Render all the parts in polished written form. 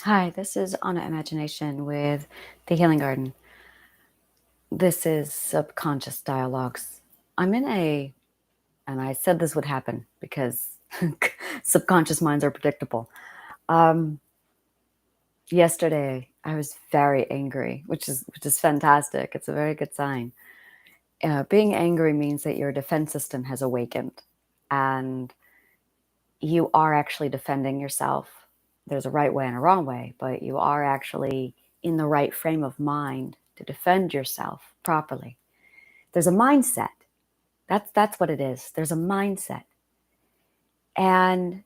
Hi, this is Anna Imagination with the Healing Garden. This is Subconscious Dialogues. I'm in a, and I said this would happen because subconscious minds are predictable. Um, Yesterday, I was very angry, which is fantastic. It's a very good sign. Being angry means that your defense system has awakened, and you are actually defending yourself. There's a right way and a wrong way, but you are actually in the right frame of mind to defend yourself properly. There's a mindset. That's what it is. There's a mindset. And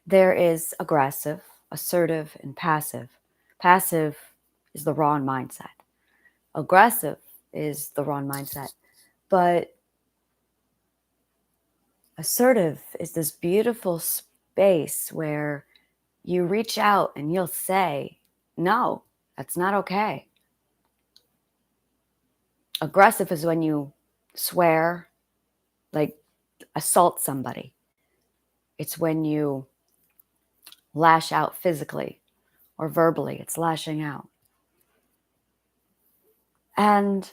there is aggressive, assertive, and passive. Passive is the wrong mindset. Aggressive is the wrong mindset. But assertive is this beautiful space where you reach out and you'll say, no, that's not okay. Aggressive is when you swear, like assault somebody. It's when you lash out physically or verbally, it's lashing out. And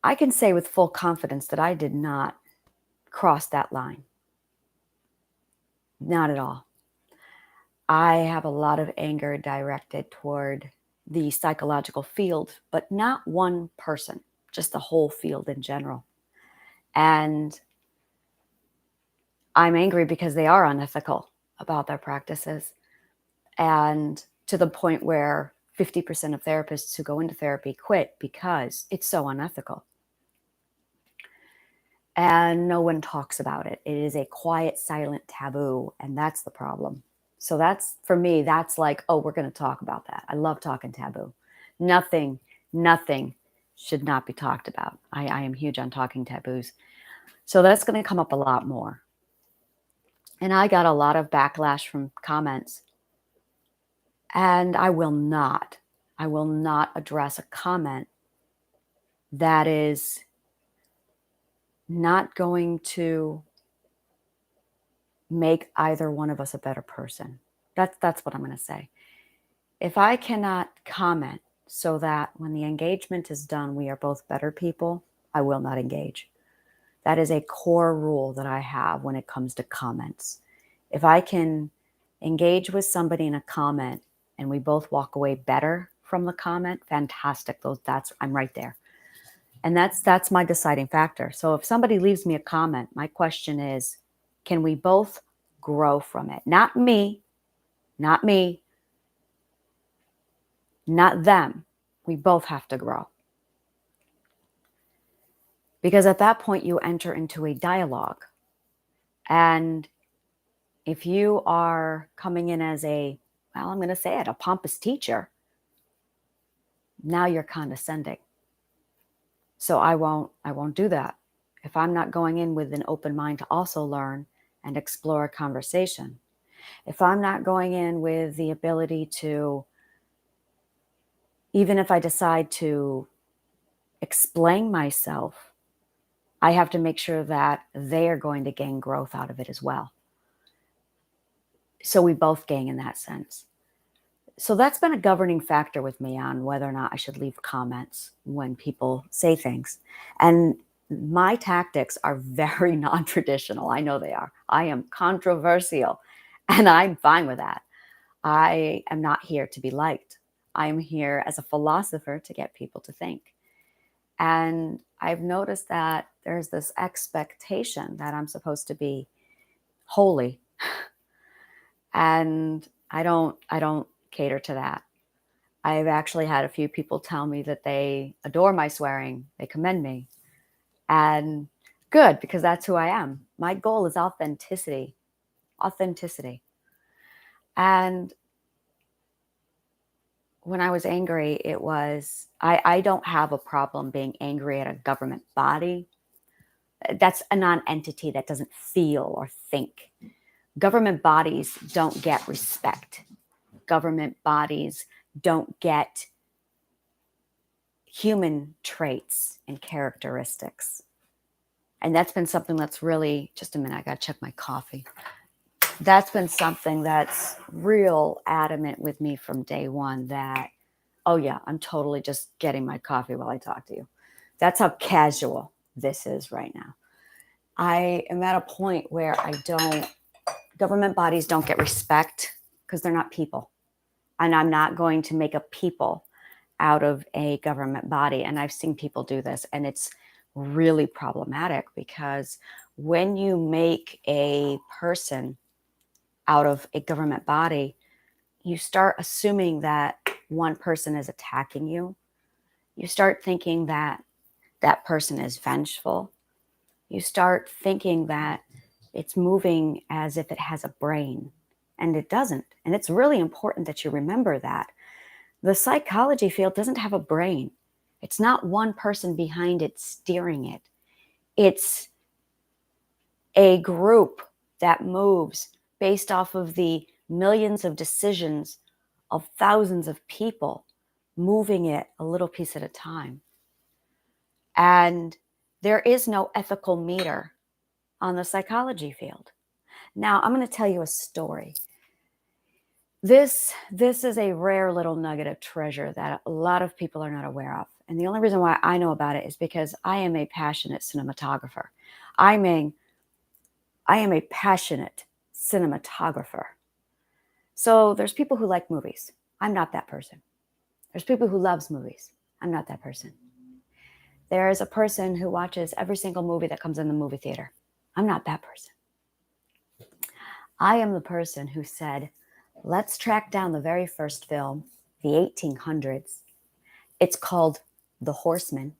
I can say with full confidence that I did not cross that line. Not at all. I have a lot of anger directed toward the psychological field, but not one person, just the whole field in general. And I'm angry because they are unethical about their practices. And to the point where 50% of therapists who go into therapy quit because it's so unethical. And no one talks about it. It is a quiet, silent taboo, and that's the problem. So that's, for me, that's like, oh, we're going to talk about that. I love talking taboo. Nothing, nothing should not be talked about. I am huge on talking taboos. So that's going to come up a lot more. And I got a lot of backlash from comments. And I will not address a comment that is not going to make either one of us a better person. That's what I'm going to say. If I cannot comment so that when the engagement is done, we are both better people, I will not engage. That is a core rule that I have when it comes to comments. If I can engage with somebody in a comment and we both walk away better from the comment, fantastic. I'm right there. And that's my deciding factor. So if somebody leaves me a comment, my question is, can we both grow from it? Not me, not me, not them. We both have to grow. Because at that point, you enter into a dialogue. And if you are coming in as I'm going to say it, a pompous teacher, now you're condescending. So I won't do that. If I'm not going in with an open mind to also learn and explore a conversation, if I'm not going in with the ability to, even if I decide to explain myself, I have to make sure that they are going to gain growth out of it as well. So we both gain in that sense. So that's been a governing factor with me on whether or not I should leave comments when people say things. And my tactics are very non-traditional. I know they are. I am controversial, and I'm fine with that. I am not here to be liked. I am here as a philosopher to get people to think. And I've noticed that there's this expectation that I'm supposed to be holy. And I don't cater to that. I've actually had a few people tell me that they adore my swearing, they commend me. And good, because that's who I am. My goal is authenticity. Authenticity. And when I was angry, it was, I don't have a problem being angry at a government body. That's a non-entity that doesn't feel or think. Government bodies don't get respect. Government bodies don't get human traits and characteristics. And that's been something that's really, just a minute, I got to check my coffee. that's been something that's real adamant with me from day one, that, oh yeah, I'm totally just getting my coffee while I talk to you. That's how casual this is right now. I am at a point where government bodies don't get respect because they're not people. And I'm not going to make a people out of a government body. And I've seen people do this, and it's really problematic, because when you make a person out of a government body, you start assuming that one person is attacking you. You start thinking that that person is vengeful. You start thinking that it's moving as if it has a brain, and it doesn't. And it's really important that you remember that. The psychology field doesn't have a brain. It's not one person behind it steering it. It's a group that moves based off of the millions of decisions of thousands of people moving it a little piece at a time. And there is no ethical meter on the psychology field. Now, I'm going to tell you a story. This is a rare little nugget of treasure that a lot of people are not aware of. And the only reason why I know about it is because I am a passionate cinematographer. I mean, I am a passionate cinematographer. So there's people who like movies. I'm not that person. There's people who loves movies. I'm not that person. There is a person who watches every single movie that comes in the movie theater. I'm not that person. I am the person who said, let's track down the very first film, the 1800s. It's called The Horseman.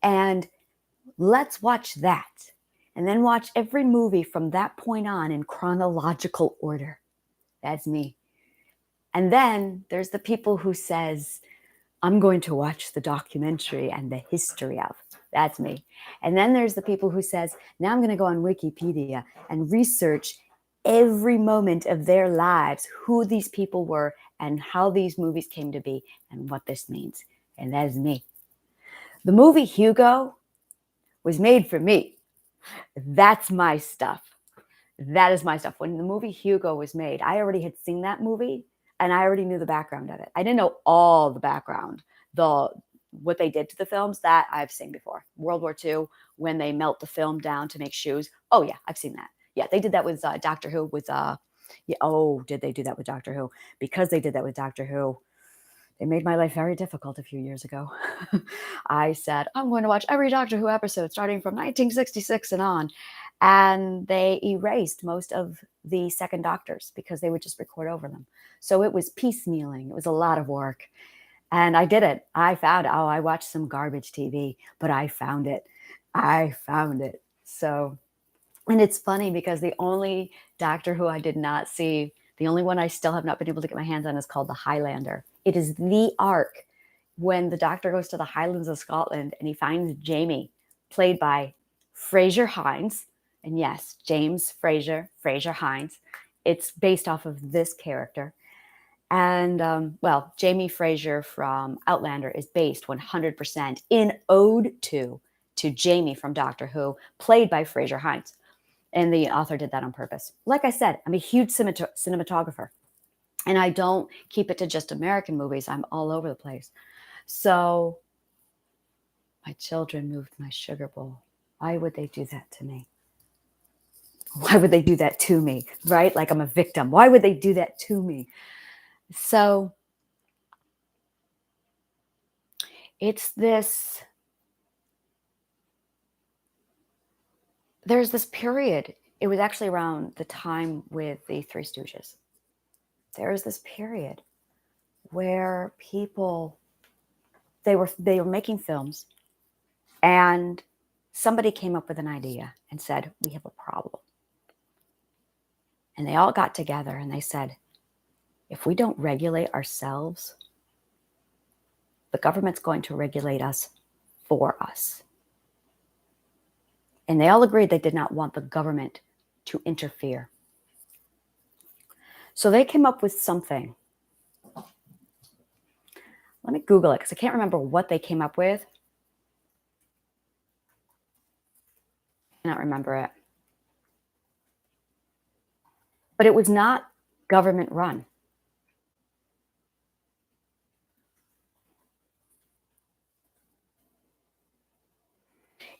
And let's watch that. And then watch every movie from that point on in chronological order. That's me. And then there's the people who says, I'm going to watch the documentary and the history of. That's me. And then there's the people who says, now I'm going to go on Wikipedia and research every moment of their lives, who these people were and how these movies came to be and what this means. And that is me. The movie Hugo was made for me. That's my stuff. That is my stuff. When the movie Hugo was made, I already had seen that movie and I already knew the background of it. I didn't know all the background, what they did to the films, that I've seen before. World War II, when they melt the film down to make shoes. Oh yeah, I've seen that. Yeah, they did that with Doctor Who. Did they do that with Doctor Who? Because they did that with Doctor Who, they made my life very difficult a few years ago. I said, I'm going to watch every Doctor Who episode starting from 1966 and on. And they erased most of the second Doctors because they would just record over them. So it was piecemealing. It was a lot of work. And I did it. I found, I watched some garbage TV, but I found it. I found it. So, and it's funny because the only Doctor Who I did not see, the only one I still have not been able to get my hands on, is called The Highlander. It is the arc when the Doctor goes to the Highlands of Scotland and he finds Jamie, played by Fraser Hines. And yes, James Fraser Hines. It's based off of this character. And Jamie Fraser from Outlander is based 100% in ode to Jamie from Doctor Who, played by Fraser Hines. And the author did that on purpose. Like I said, I'm a huge cinematographer. And I don't keep it to just American movies. I'm all over the place. So my children moved my sugar bowl. Why would they do that to me? Why would they do that to me? Right? Like I'm a victim. Why would they do that to me? So it's this, there's this period. It was actually around the time with the Three Stooges. There was this period where people, they were making films, and somebody came up with an idea and said, we have a problem. And they all got together and they said, if we don't regulate ourselves, the government's going to regulate us for us. And they all agreed they did not want the government to interfere. So they came up with something. Let me Google it because I can't remember what they came up with. I cannot remember it. but it was not government run.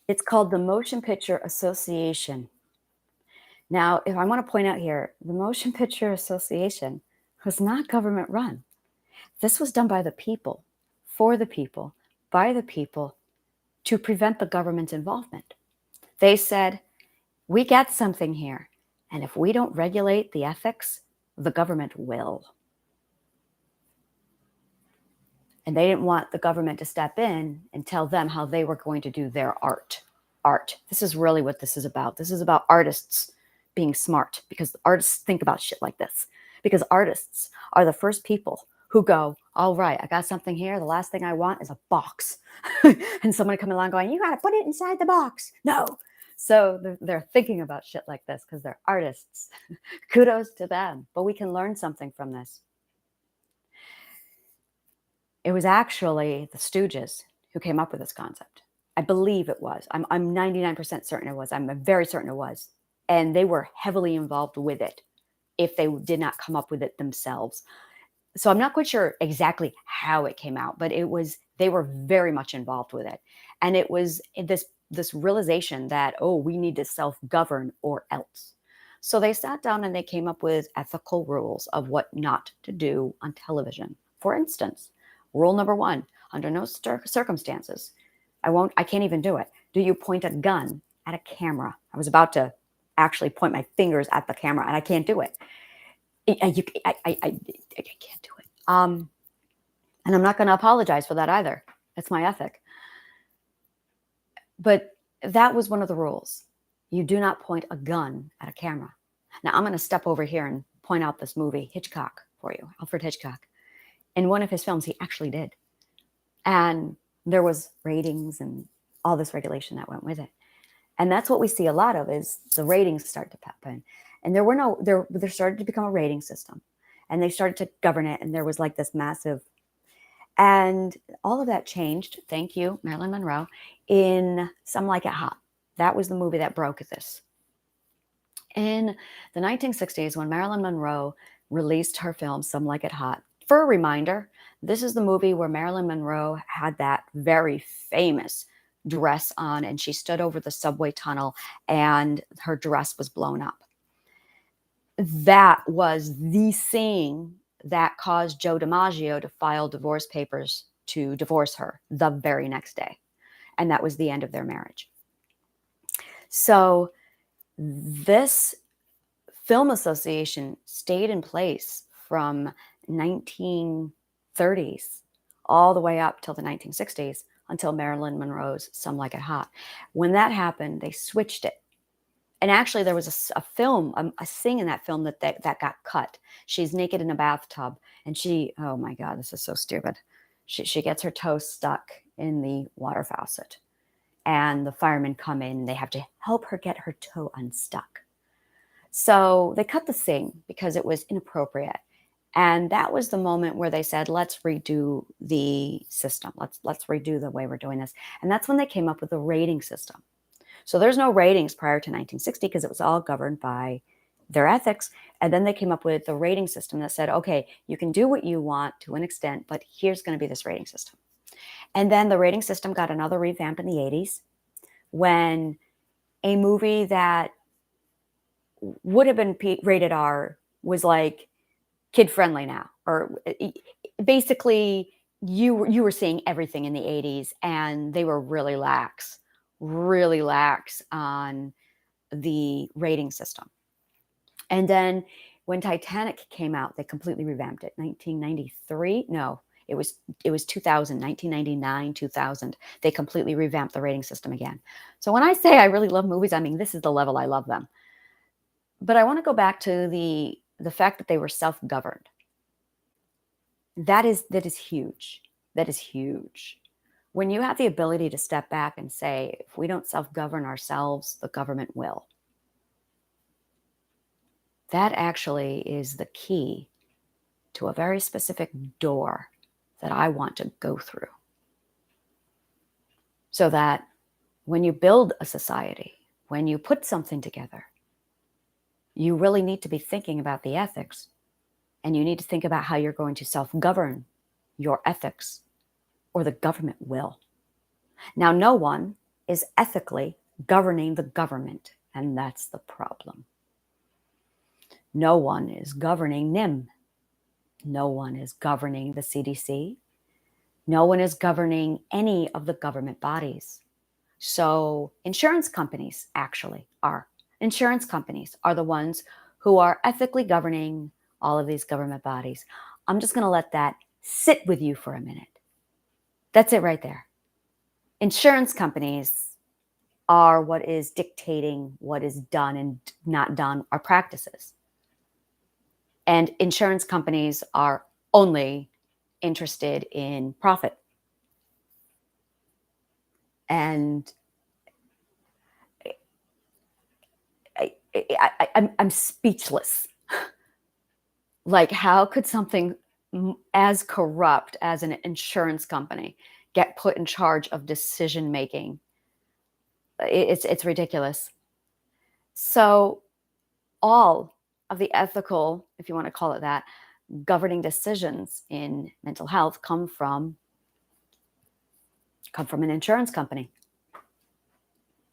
It's called the Motion Picture Association. Now, if I want to point out here, the Motion Picture Association was not government run. This was done by the people, for the people, by the people, to prevent the government's involvement. They said, we get something here, and if we don't regulate the ethics, the government will. And they didn't want the government to step in and tell them how they were going to do their art. Art. This is really what this is about. This is about artists being smart, because artists think about shit like this. Because artists are the first people who go, all right, I got something here. The last thing I want is a box. And someone coming along going, you got to put it inside the box. No. So they're thinking about shit like this because they're artists. Kudos to them. But we can learn something from this. It was actually the Stooges who came up with this concept. I believe it was. I'm 99% certain it was. I'm very certain it was. And they were heavily involved with it if they did not come up with it themselves. So I'm not quite sure exactly how it came out, but they were very much involved with it. And it was this realization that, oh, we need to self-govern or else. So they sat down and they came up with ethical rules of what not to do on television. For instance, rule number 1, under no circumstances, I can't even do it. Do you point a gun at a camera? I was about to actually point my fingers at the camera and I can't do it. I can't do it. And I'm not going to apologize for that either. It's my ethic. But that was one of the rules. You do not point a gun at a camera. Now I'm going to step over here and point out this movie, Hitchcock, for you, Alfred Hitchcock. In one of his films, he actually did. And there was ratings and all this regulation that went with it. And that's what we see a lot of, is the ratings start to pop in. And there started to become a rating system. And they started to govern it. And there was like this massive, and all of that changed, thank you, Marilyn Monroe, in Some Like It Hot. That was the movie that broke this. In the 1960s, when Marilyn Monroe released her film, Some Like It Hot, for a reminder, this is the movie where Marilyn Monroe had that very famous dress on and she stood over the subway tunnel and her dress was blown up. That was the scene that caused Joe DiMaggio to file divorce papers to divorce her the very next day. And that was the end of their marriage. So this film association stayed in place from 1930s all the way up till the 1960s, until Marilyn Monroe's Some Like It Hot. When that happened, they switched it. And actually there was a film, a scene in that film that got cut. She's naked in a bathtub and she, oh my God, this is so stupid. She gets her toe stuck in the water faucet and the firemen come in and they have to help her get her toe unstuck. So they cut the scene because it was inappropriate. And that was the moment where they said, let's redo the system. Let's redo the way we're doing this. And that's when they came up with the rating system. So there's no ratings prior to 1960 because it was all governed by their ethics. And then they came up with the rating system that said, okay, you can do what you want to an extent, but here's going to be this rating system. And then the rating system got another revamp in the 80s when a movie that would have been rated R was like kid friendly now, or basically you were seeing everything in the 80s and they were really lax on the rating system. And then when Titanic came out, they completely revamped it. 1993? No, it was 2000, 1999, 2000. They completely revamped the rating system again. So when I say I really love movies, I mean, this is the level I love them. But I want to go back to the fact that they were self-governed. That is huge. That is huge. When you have the ability to step back and say, if we don't self-govern ourselves, the government will. That actually is the key to a very specific door that I want to go through. So that when you build a society, when you put something together, you really need to be thinking about the ethics, and you need to think about how you're going to self-govern your ethics, or the government will. Now, no one is ethically governing the government, and that's the problem. No one is governing NIM. No one is governing the CDC. No one is governing any of the government bodies. So insurance companies actually are. Insurance companies are the ones who are ethically governing all of these government bodies. I'm just going to let that sit with you for a minute. That's it right there. Insurance companies are what is dictating what is done and not done, our practices. And insurance companies are only interested in profit. And I'm speechless. Like, how could something as corrupt as an insurance company get put in charge of decision making? It's ridiculous. So all of the ethical, if you want to call it that, governing decisions in mental health come from an insurance company.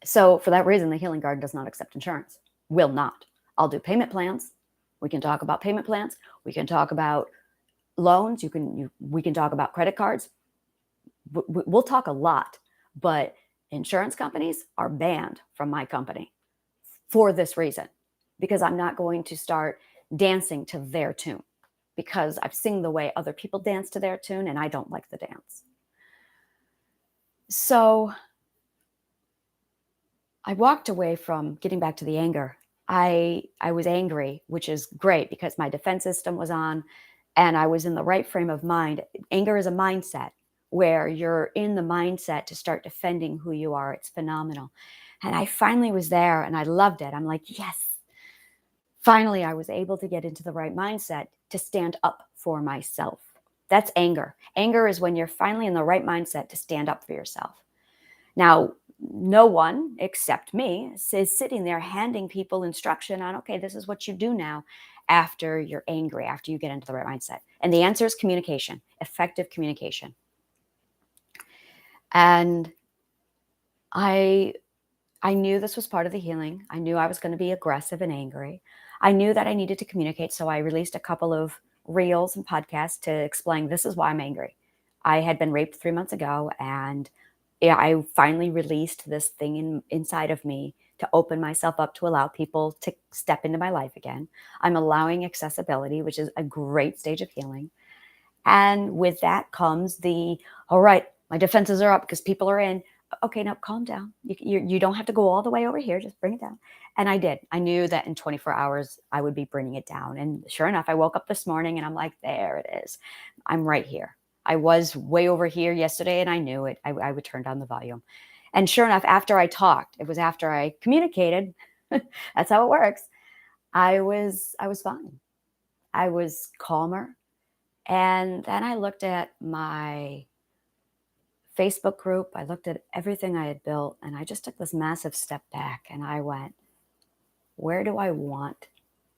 So for that reason, the Healing Garden does not accept insurance. Will not. I'll do payment plans. We can talk about payment plans. We can talk about loans. We can talk about credit cards. We'll talk a lot, but insurance companies are banned from my company for this reason, because I'm not going to start dancing to their tune, because I've seen the way other people dance to their tune and I don't like the dance. So I walked away from getting back to the anger. I was angry, which is great because my defense system was on and I was in the right frame of mind. Anger is a mindset where you're in the mindset to start defending who you are. It's phenomenal. And I finally was there and I loved it. I'm like, yes. Finally, I was able to get into the right mindset to stand up for myself. That's anger. Anger is when you're finally in the right mindset to stand up for yourself. Now, no one except me is sitting there handing people instruction on, okay, this is what you do now after you're angry, after you get into the right mindset. And the answer is communication, effective communication. And I knew this was part of the healing. I knew I was going to be aggressive and angry. I knew that I needed to communicate. So I released a couple of reels and podcasts to explain this is why I'm angry. I had been raped 3 months ago, and I finally released this thing inside of me to open myself up to allow people to step into my life again. I'm allowing accessibility, which is a great stage of healing. And with that comes all right, my defenses are up because people are in. Okay, now calm down. You don't have to go all the way over here. Just bring it down. And I did. I knew that in 24 hours, I would be bringing it down. And sure enough, I woke up this morning and I'm like, there it is. I'm right here. I was way over here yesterday and I knew it. I would turn down the volume. And sure enough, after I talked, it was after I communicated. That's how it works. I was fine. I was calmer. And then I looked at my Facebook group. I looked at everything I had built and I just took this massive step back and I went, where do I want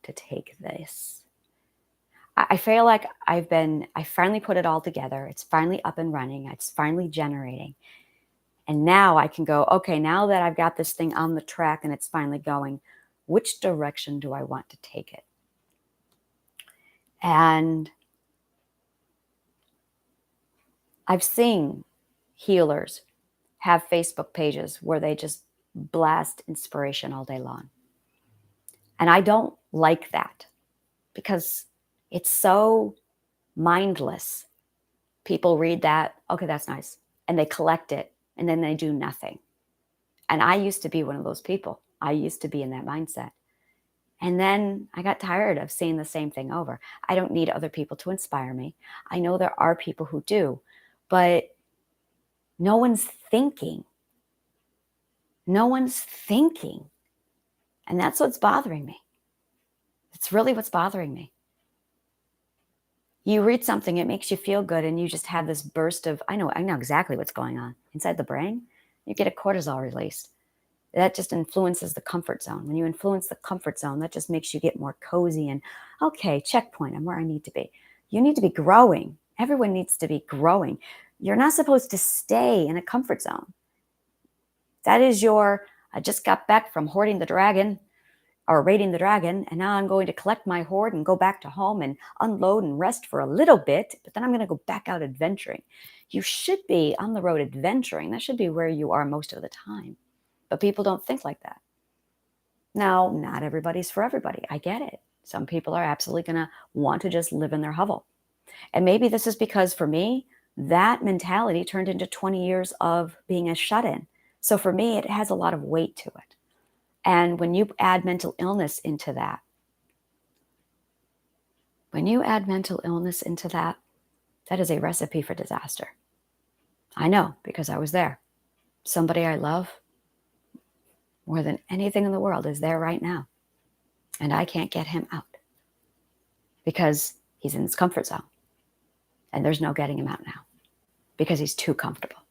to take this? I feel like I finally put it all together. It's finally up and running. It's finally generating. And now I can go, okay, now that I've got this thing on the track and it's finally going, which direction do I want to take it? And I've seen healers have Facebook pages where they just blast inspiration all day long. And I don't like that because it's so mindless. People read that, okay, that's nice, and they collect it, and then they do nothing. And I used to be one of those people. I used to be in that mindset. And then I got tired of seeing the same thing over. I don't need other people to inspire me. I know there are people who do, but no one's thinking. No one's thinking. And that's what's bothering me. It's really what's bothering me. You read something, it makes you feel good, and you just have this burst of, I know exactly what's going on inside the brain. You get a cortisol released. That just influences the comfort zone. When you influence the comfort zone, that just makes you get more cozy and, okay, checkpoint, I'm where I need to be. You need to be growing. Everyone needs to be growing. You're not supposed to stay in a comfort zone. That is your, I just got back from hoarding the dragon or raiding the dragon, and now I'm going to collect my hoard and go back to home and unload and rest for a little bit, but then I'm going to go back out adventuring. You should be on the road adventuring. That should be where you are most of the time. But people don't think like that. Now, not everybody's for everybody. I get it. Some people are absolutely going to want to just live in their hovel. And maybe this is because for me, that mentality turned into 20 years of being a shut-in. So for me, it has a lot of weight to it. And when you add mental illness into that, that is a recipe for disaster. I know, because I was there. Somebody I love more than anything in the world is there right now. And I can't get him out because he's in his comfort zone. And there's no getting him out now because he's too comfortable.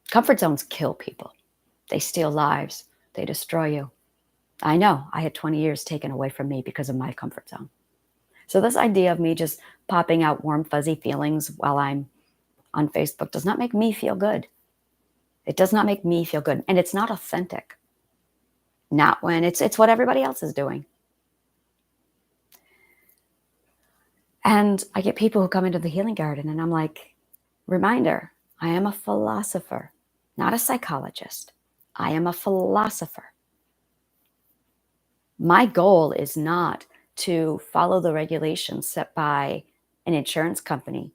Comfort zones kill people. They steal lives. They destroy you. I know I had 20 years taken away from me because of my comfort zone. So this idea of me just popping out warm, fuzzy feelings while I'm on Facebook does not make me feel good. It does not make me feel good. And it's not authentic. Not when it's what everybody else is doing. And I get people who come into the healing garden and I'm like, reminder, I am a philosopher, not a psychologist. I am a philosopher. My goal is not to follow the regulations set by an insurance company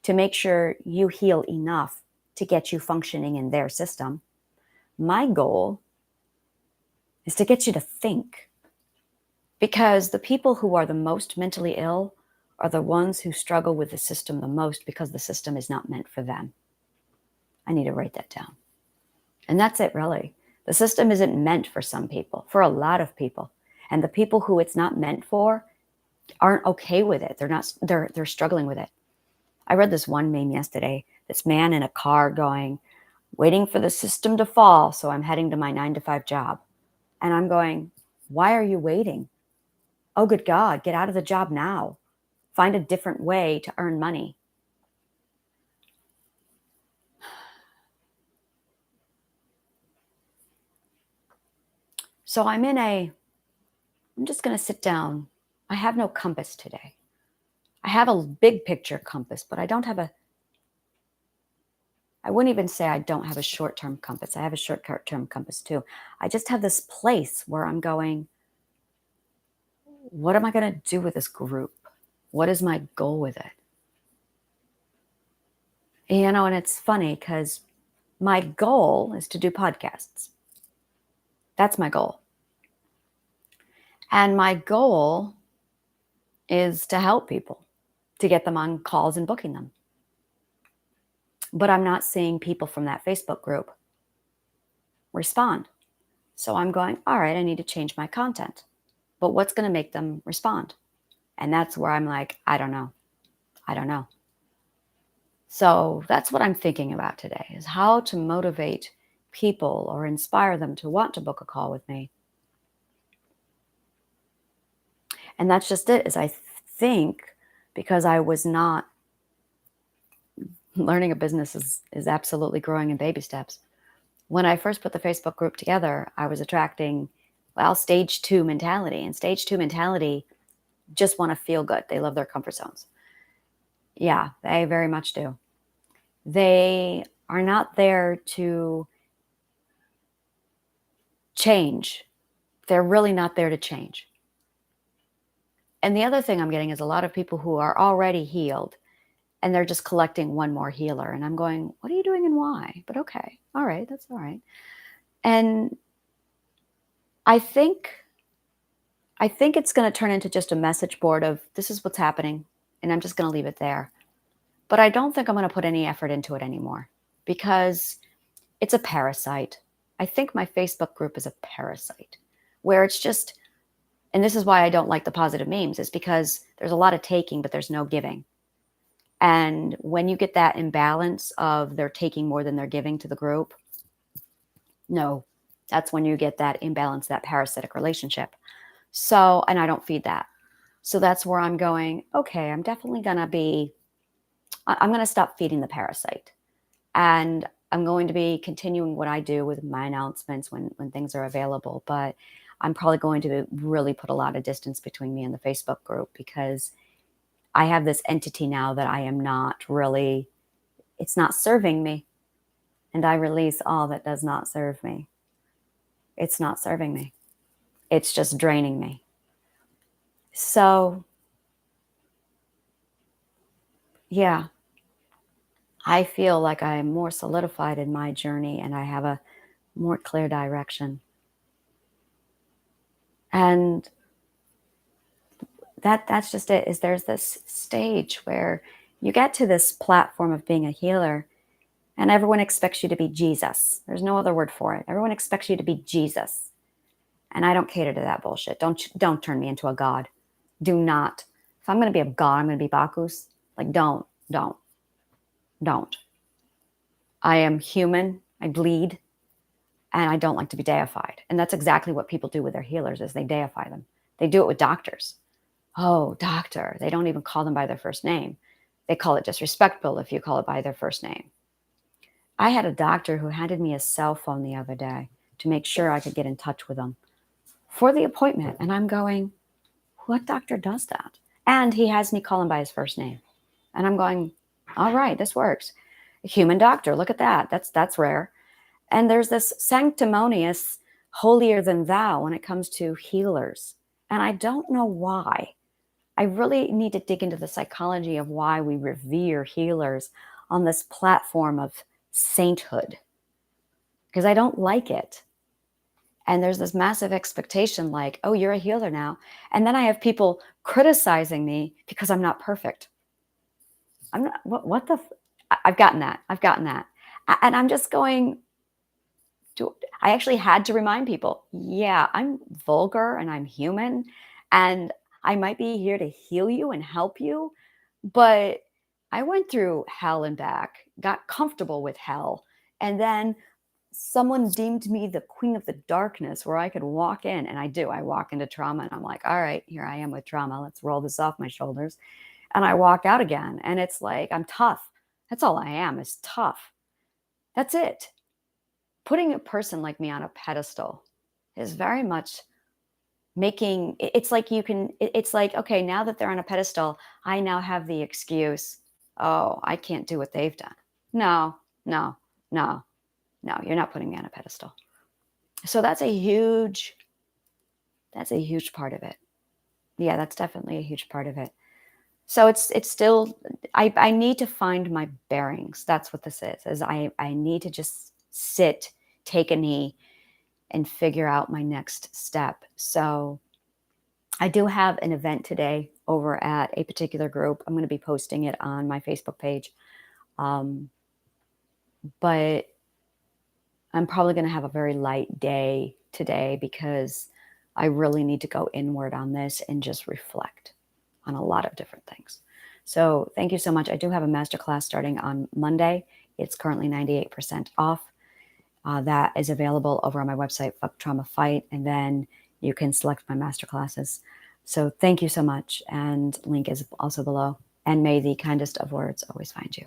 to make sure you heal enough to get you functioning in their system. My goal is to get you to think. Because the people who are the most mentally ill are the ones who struggle with the system the most because the system is not meant for them. I need to write that down. And that's it, really. The system isn't meant for some people, for a lot of people. And the people who it's not meant for aren't okay with it. They're struggling with it. I read this one meme yesterday, this man in a car going, waiting for the system to fall, so I'm heading to my 9-to-5 job. And I'm going, why are you waiting? Oh, good God, get out of the job now. Find a different way to earn money. So I'm just going to sit down. I have no compass today. I have a big picture compass, but I wouldn't even say I don't have a short-term compass. I have a short-term compass too. I just have this place where I'm going, what am I going to do with this group? What is my goal with it? And it's funny because my goal is to do podcasts. That's my goal. And my goal is to help people, to get them on calls and booking them. But I'm not seeing people from that Facebook group respond. So I'm going, all right, I need to change my content. But what's going to make them respond? And that's where I'm like, I don't know. So that's what I'm thinking about today, is how to motivate people or inspire them to want to book a call with me. And that's just it, is I think because I was not learning a business is absolutely growing in baby steps. When I first put the Facebook group together, I was attracting, stage 2 mentality. And stage 2 mentality just want to feel good. They love their comfort zones. Yeah, they very much do. They are not there to change. They're really not there to change. And the other thing I'm getting is a lot of people who are already healed and they're just collecting one more healer. And I'm going, what are you doing and why? But okay, all right, that's all right. And I think it's going to turn into just a message board of this is what's happening. And I'm just going to leave it there. But I don't think I'm going to put any effort into it anymore because it's a parasite. I think my Facebook group is a parasite where it's just, and this is why I don't like the positive memes, is because there's a lot of taking, but there's no giving. And when you get that imbalance of they're taking more than they're giving to the group, no, That's when you get that imbalance, that parasitic relationship. So, and I don't feed that. So that's where I'm going, okay, I'm definitely going to be, I'm going to stop feeding the parasite. And I'm going to be continuing what I do with my announcements when things are available. But I'm probably going to really put a lot of distance between me and the Facebook group, because I have this entity now that I am not really, it's not serving me. And I release all that does not serve me. It's not serving me. It's just draining me. So, yeah, I feel like I'm more solidified in my journey and I have a more clear direction. And that's just it, is there's this stage where you get to this platform of being a healer and everyone expects you to be Jesus. There's no other word for it. Everyone expects you to be Jesus. And I don't cater to that bullshit. Don't turn me into a god. Do not. If I'm going to be a god, I'm going to be Bacchus. Like, don't. I am human. I bleed. And I don't like to be deified. And that's exactly what people do with their healers, is they deify them. They do it with doctors. Oh, doctor. They don't even call them by their first name. They call it disrespectful if you call it by their first name. I had a doctor who handed me a cell phone the other day to make sure I could get in touch with him for the appointment. And I'm going, what doctor does that? And he has me call him by his first name. And I'm going, all right, this works. A human doctor, look at that. That's rare. And there's this sanctimonious, holier than thou when it comes to healers. And I don't know why. I really need to dig into the psychology of why we revere healers on this platform of sainthood, because I don't like it. And there's this massive expectation like, oh, you're a healer now. And then I have people criticizing me because I'm not perfect. I'm not, what the, I've gotten that. And I'm just going, I actually had to remind people, yeah, I'm vulgar and I'm human and I might be here to heal you and help you, but I went through hell and back, got comfortable with hell, and then someone deemed me the queen of the darkness where I could walk in, and I do. I walk into trauma and I'm like, all right, here I am with trauma. Let's roll this off my shoulders. And I walk out again and it's like, I'm tough. That's all I am, is tough. That's it. Putting a person like me on a pedestal is very much making it's like it's like, okay, now that they're on a pedestal, I now have the excuse, oh, I can't do what they've done. No, no, no, no, you're not putting me on a pedestal. So that's a huge part of it. Yeah, that's definitely a huge part of it. So it's still, I need to find my bearings. That's what this is I need to just sit, take a knee, and figure out my next step. So I do have an event today over at a particular group. I'm going to be posting it on my Facebook page. But I'm probably going to have a very light day today because I really need to go inward on this and just reflect on a lot of different things. So thank you so much. I do have a masterclass starting on Monday. It's currently 98% off. That is available over on my website, Fuck Trauma Fight, and then you can select my masterclasses. So thank you so much, and link is also below. And may the kindest of words always find you.